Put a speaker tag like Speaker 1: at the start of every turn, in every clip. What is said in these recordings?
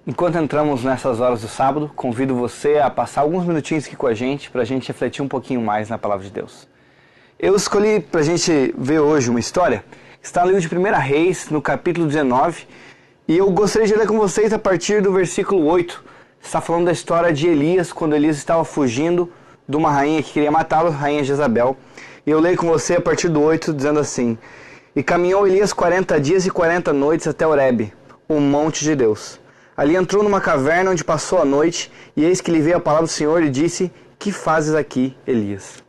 Speaker 1: Enquanto entramos nessas horas do sábado, convido você a passar alguns minutinhos aqui com a gente para a gente refletir um pouquinho mais na Palavra de Deus. Eu escolhi para a gente ver hoje uma história que está no livro de 1 Reis, no capítulo 19, e eu gostaria de ler com vocês a partir do versículo 8. Está falando da história de Elias, quando Elias estava fugindo de uma rainha que queria matá-lo, a rainha Jezabel. E eu leio com você a partir do 8, dizendo assim: E caminhou Elias 40 dias e 40 noites até Horebe, o monte de Deus. Ali entrou numa caverna onde passou a noite, e eis que lhe veio a palavra do Senhor e disse: Que fazes aqui, Elias?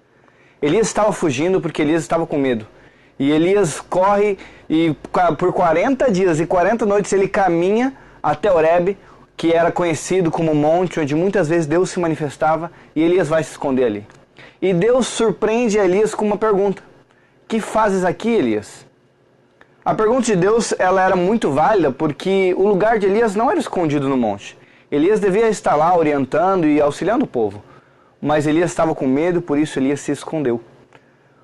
Speaker 1: Elias estava fugindo porque Elias estava com medo. E Elias corre e por 40 dias e 40 noites ele caminha até Horebe, que era conhecido como monte onde muitas vezes Deus se manifestava, e Elias vai se esconder ali. E Deus surpreende Elias com uma pergunta: Que fazes aqui, Elias? A pergunta de Deus ela era muito válida porque o lugar de Elias não era escondido no monte. Elias devia estar lá orientando e auxiliando o povo. Mas Elias estava com medo, por isso Elias se escondeu.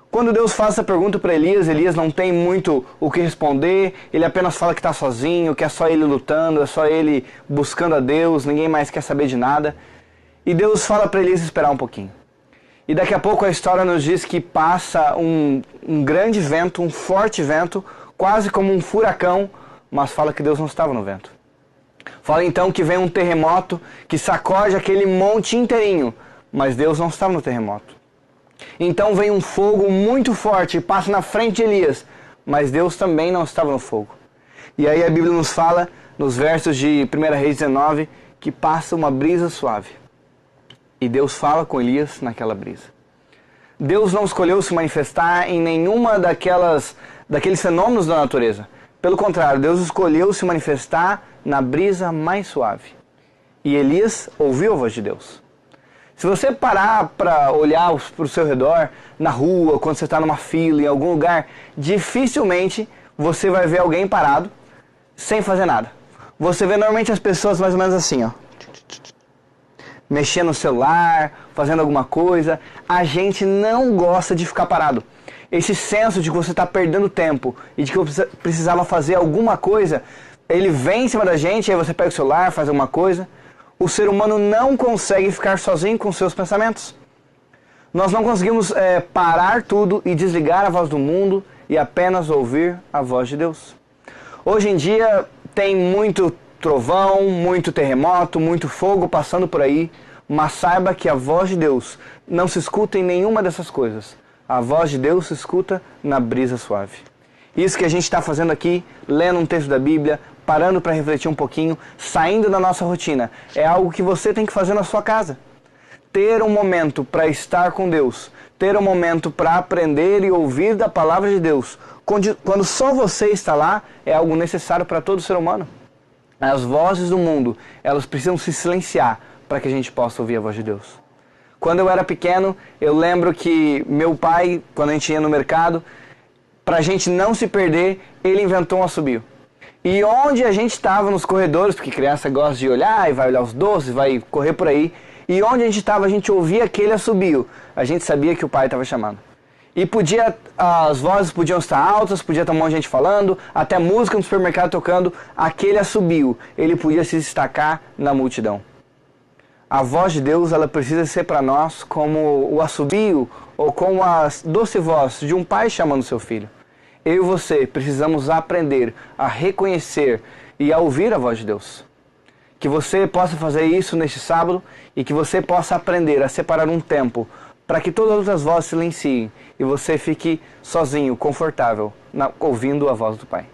Speaker 1: Quando Deus faz essa pergunta para Elias, Elias não tem muito o que responder, ele apenas fala que está sozinho, que é só ele lutando, é só ele buscando a Deus, ninguém mais quer saber de nada. E Deus fala para Elias esperar um pouquinho. E daqui a pouco a história nos diz que passa um grande vento, um forte vento, quase como um furacão, mas fala que Deus não estava no vento. Fala então que vem um terremoto que sacode aquele monte inteirinho, mas Deus não estava no terremoto. Então vem um fogo muito forte e passa na frente de Elias, mas Deus também não estava no fogo. E aí a Bíblia nos fala, nos versos de 1 Reis 19, que passa uma brisa suave. E Deus fala com Elias naquela brisa. Deus não escolheu se manifestar em nenhuma daqueles fenômenos da natureza. Pelo contrário, Deus escolheu se manifestar na brisa mais suave. E Elias ouviu a voz de Deus. Se você parar para olhar para o seu redor, na rua, quando você está numa fila, em algum lugar, dificilmente você vai ver alguém parado, sem fazer nada. Você vê normalmente as pessoas mais ou menos assim, ó, mexendo no celular, fazendo alguma coisa. A gente não gosta de ficar parado. Esse senso de que você está perdendo tempo e de que você precisava fazer alguma coisa, ele vem em cima da gente, aí você pega o celular, faz alguma coisa. O ser humano não consegue ficar sozinho com seus pensamentos. Nós não conseguimos parar tudo e desligar a voz do mundo e apenas ouvir a voz de Deus. Hoje em dia tem muito trovão, muito terremoto, muito fogo passando por aí, mas saiba que a voz de Deus não se escuta em nenhuma dessas coisas. A voz de Deus se escuta na brisa suave. Isso que a gente está fazendo aqui, lendo um texto da Bíblia, parando para refletir um pouquinho, saindo da nossa rotina, é algo que você tem que fazer na sua casa. Ter um momento para estar com Deus, ter um momento para aprender e ouvir da palavra de Deus, quando só você está lá, é algo necessário para todo ser humano. As vozes do mundo, elas precisam se silenciar para que a gente possa ouvir a voz de Deus. Quando eu era pequeno, eu lembro que meu pai, quando a gente ia no mercado, para a gente não se perder, ele inventou um assobio. E onde a gente estava nos corredores, porque criança gosta de olhar e vai olhar os doces, vai correr por aí, e onde a gente estava, a gente ouvia aquele assobio. A gente sabia que o pai estava chamando. E as vozes podiam estar altas, podia estar um monte de gente falando, até música no supermercado tocando, aquele assobio, ele podia se destacar na multidão. A voz de Deus, ela precisa ser para nós como o assobio ou como a doce voz de um pai chamando seu filho. Eu e você precisamos aprender a reconhecer e a ouvir a voz de Deus. Que você possa fazer isso neste sábado e que você possa aprender a separar um tempo para que todas as outras vozes silenciem e você fique sozinho, confortável, ouvindo a voz do Pai.